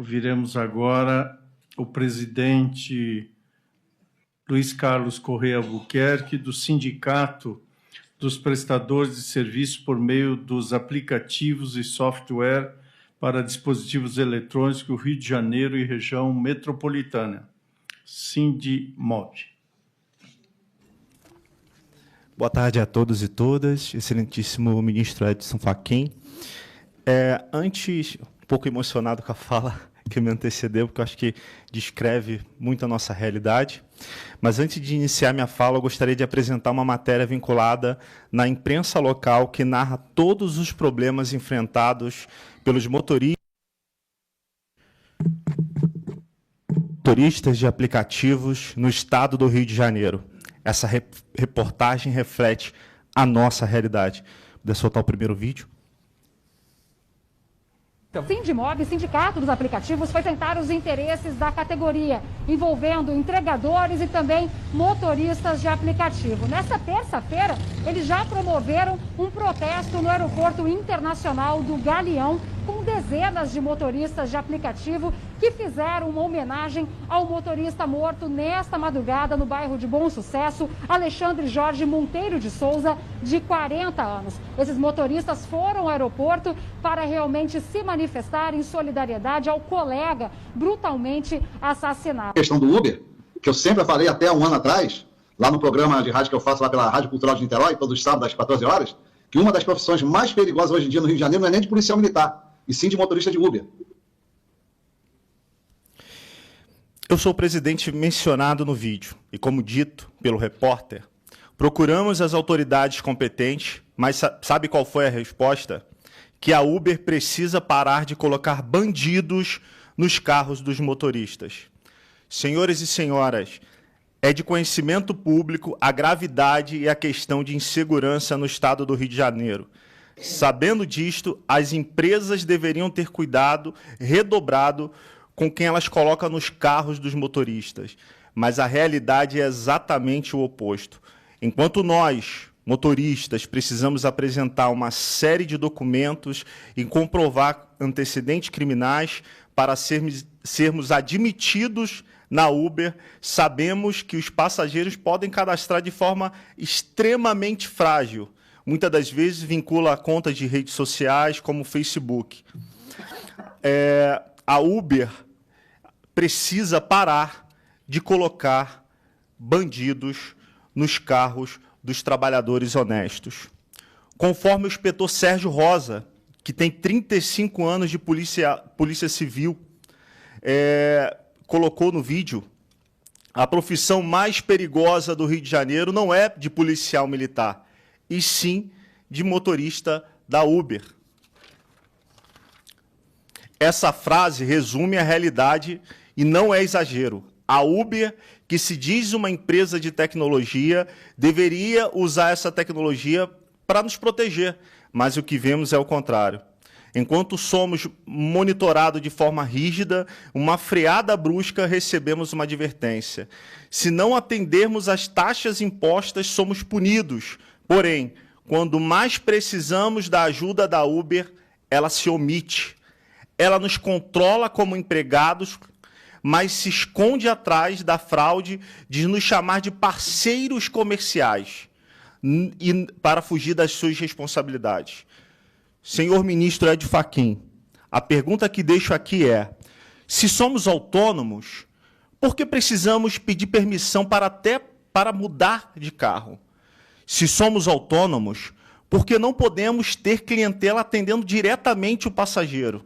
Ouviremos agora o presidente Luiz Carlos Corrêa Albuquerque, do Sindicato dos Prestadores de Serviços por meio dos aplicativos e software para dispositivos eletrônicos Rio de Janeiro e região metropolitana. Sindimob. Boa tarde a todos e todas, excelentíssimo ministro Edson Fachin. Antes, um pouco emocionado com a fala que me antecedeu, porque eu acho que descreve muito a nossa realidade. Mas antes de iniciar minha fala, eu gostaria de apresentar uma matéria vinculada na imprensa local que narra todos os problemas enfrentados pelos motoristas de aplicativos no estado do Rio de Janeiro. Essa reportagem reflete a nossa realidade. Vou soltar o primeiro vídeo. Sindimob, Sindicato dos Aplicativos, foi tentar os interesses da categoria, envolvendo entregadores e também motoristas de aplicativo. Nessa terça-feira, eles já promoveram um protesto no Aeroporto Internacional do Galeão, com dezenas de motoristas de aplicativo que fizeram uma homenagem ao motorista morto nesta madrugada no bairro de Bom Sucesso, Alexandre Jorge Monteiro de Souza, de 40 anos. Esses motoristas foram ao aeroporto para realmente se manifestar em solidariedade ao colega brutalmente assassinado. A questão do Uber, que eu sempre falei até um ano atrás, lá no programa de rádio que eu faço lá pela Rádio Cultural de Niterói, todos os sábados às 14 horas, que uma das profissões mais perigosas hoje em dia no Rio de Janeiro não é nem de policial militar, e sim de motorista de Uber. Eu sou o presidente mencionado no vídeo, e como dito pelo repórter, procuramos as autoridades competentes, mas sabe qual foi a resposta? Que a Uber precisa parar de colocar bandidos nos carros dos motoristas. Senhores e senhoras, é de conhecimento público a gravidade e a questão de insegurança no estado do Rio de Janeiro. Sabendo disto, as empresas deveriam ter cuidado redobrado com quem elas colocam nos carros dos motoristas. Mas a realidade é exatamente o oposto. Enquanto nós, motoristas, precisamos apresentar uma série de documentos e comprovar antecedentes criminais para sermos admitidos na Uber, sabemos que os passageiros podem cadastrar de forma extremamente frágil. Muitas das vezes vincula a contas de redes sociais, como o Facebook. A Uber precisa parar de colocar bandidos nos carros dos trabalhadores honestos. Conforme o inspetor Sérgio Rosa, que tem 35 anos de polícia civil, colocou no vídeo, a profissão mais perigosa do Rio de Janeiro não é de policial militar, e sim de motorista da Uber. Essa frase resume a realidade e não é exagero. A Uber, que se diz uma empresa de tecnologia, deveria usar essa tecnologia para nos proteger, mas o que vemos é o contrário. Enquanto somos monitorados de forma rígida, uma freada brusca, recebemos uma advertência. Se não atendermos às taxas impostas, somos punidos. Porém, quando mais precisamos da ajuda da Uber, ela se omite. Ela nos controla como empregados, mas se esconde atrás da fraude de nos chamar de parceiros comerciais e para fugir das suas responsabilidades. Senhor ministro Ed Fachin, a pergunta que deixo aqui é: se somos autônomos, por que precisamos pedir permissão para mudar de carro? Se somos autônomos, por que não podemos ter clientela atendendo diretamente o passageiro?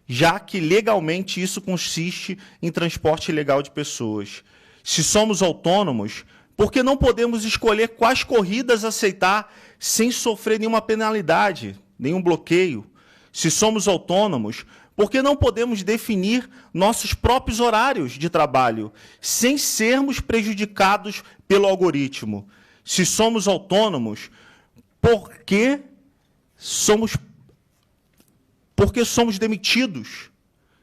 Já que legalmente isso consiste em transporte ilegal de pessoas. Se somos autônomos, por que não podemos escolher quais corridas aceitar sem sofrer nenhuma penalidade, nenhum bloqueio? Se somos autônomos, por que não podemos definir nossos próprios horários de trabalho, sem sermos prejudicados pelo algoritmo? Se somos autônomos, por que somos demitidos?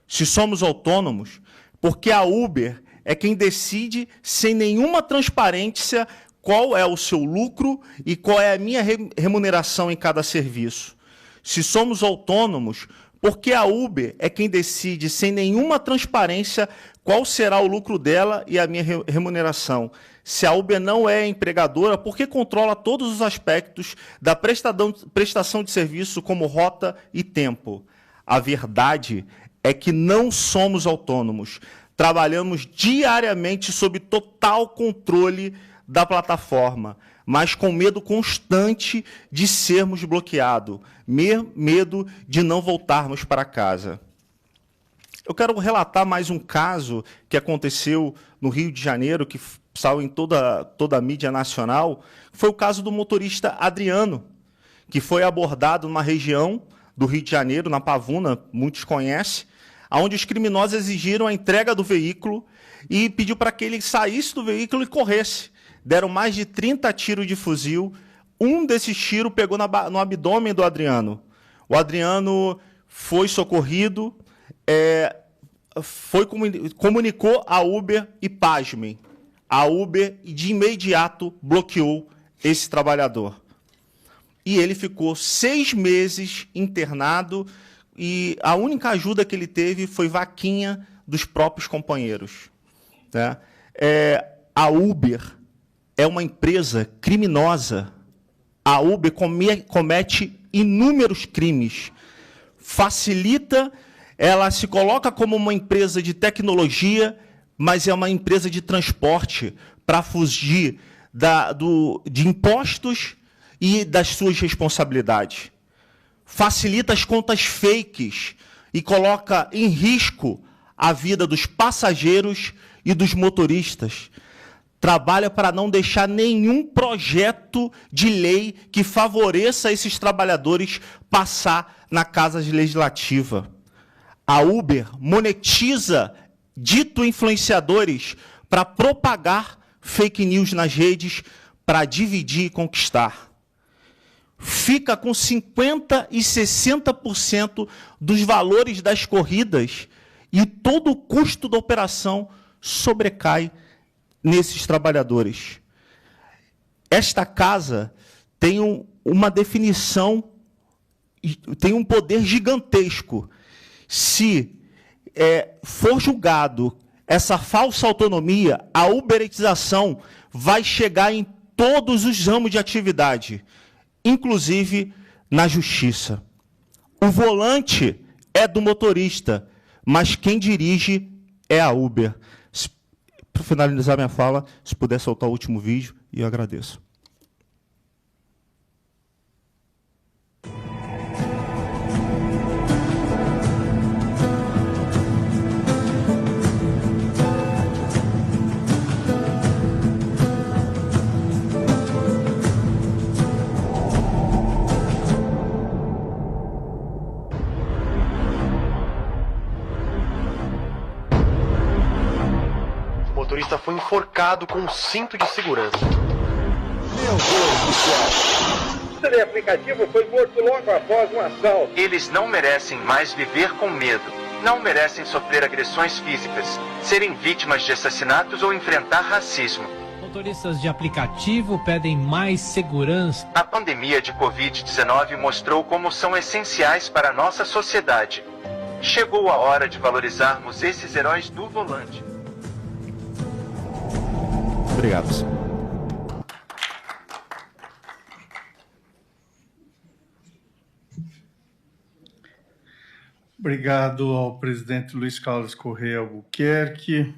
Se somos autônomos, porque a Uber é quem decide, sem nenhuma transparência, qual é o seu lucro e qual é a minha remuneração em cada serviço. Se somos autônomos, Porque a Uber é quem decide, sem nenhuma transparência, qual será o lucro dela e a minha remuneração. Se a Uber não é empregadora, porque controla todos os aspectos da prestação de serviço, como rota e tempo. A verdade é que não somos autônomos. Trabalhamos diariamente sob total controle da plataforma, mas com medo constante de sermos bloqueados, medo de não voltarmos para casa. Eu quero relatar mais um caso que aconteceu no Rio de Janeiro, que saiu em toda a mídia nacional, foi o caso do motorista Adriano, que foi abordado numa região do Rio de Janeiro, na Pavuna, muitos conhecem, onde os criminosos exigiram a entrega do veículo e pediu para que ele saísse do veículo e corresse. Deram mais de 30 tiros de fuzil. Um desses tiros pegou no abdômen do Adriano. O Adriano foi socorrido, comunicou a Uber e, pasmem, a Uber de imediato bloqueou esse trabalhador. E ele ficou 6 meses internado e a única ajuda que ele teve foi vaquinha dos próprios companheiros. Tá? A Uber é uma empresa criminosa. A Uber comete inúmeros crimes. Facilita, ela se coloca como uma empresa de tecnologia, mas é uma empresa de transporte para fugir de impostos e das suas responsabilidades. Facilita as contas fakes e coloca em risco a vida dos passageiros e dos motoristas. Trabalha para não deixar nenhum projeto de lei que favoreça esses trabalhadores passar na Casa Legislativa. A Uber monetiza dito influenciadores para propagar fake news nas redes, para dividir e conquistar. Fica com 50% e 60% dos valores das corridas e todo o custo da operação sobrecai nesses trabalhadores. Esta casa tem uma definição, tem um poder gigantesco. Se for julgado essa falsa autonomia, a uberização vai chegar em todos os ramos de atividade, inclusive na justiça. O volante é do motorista, mas quem dirige é a Uber. Para finalizar minha fala, se puder soltar o último vídeo, eu agradeço. O motorista foi enforcado com um cinto de segurança. Meu Deus do céu! O líder aplicativo foi morto logo após um assalto. Eles não merecem mais viver com medo. Não merecem sofrer agressões físicas, serem vítimas de assassinatos ou enfrentar racismo. Motoristas de aplicativo pedem mais segurança. A pandemia de Covid-19 mostrou como são essenciais para a nossa sociedade. Chegou a hora de valorizarmos esses heróis do volante. Obrigado. Obrigado ao presidente Luiz Carlos Correia Albuquerque.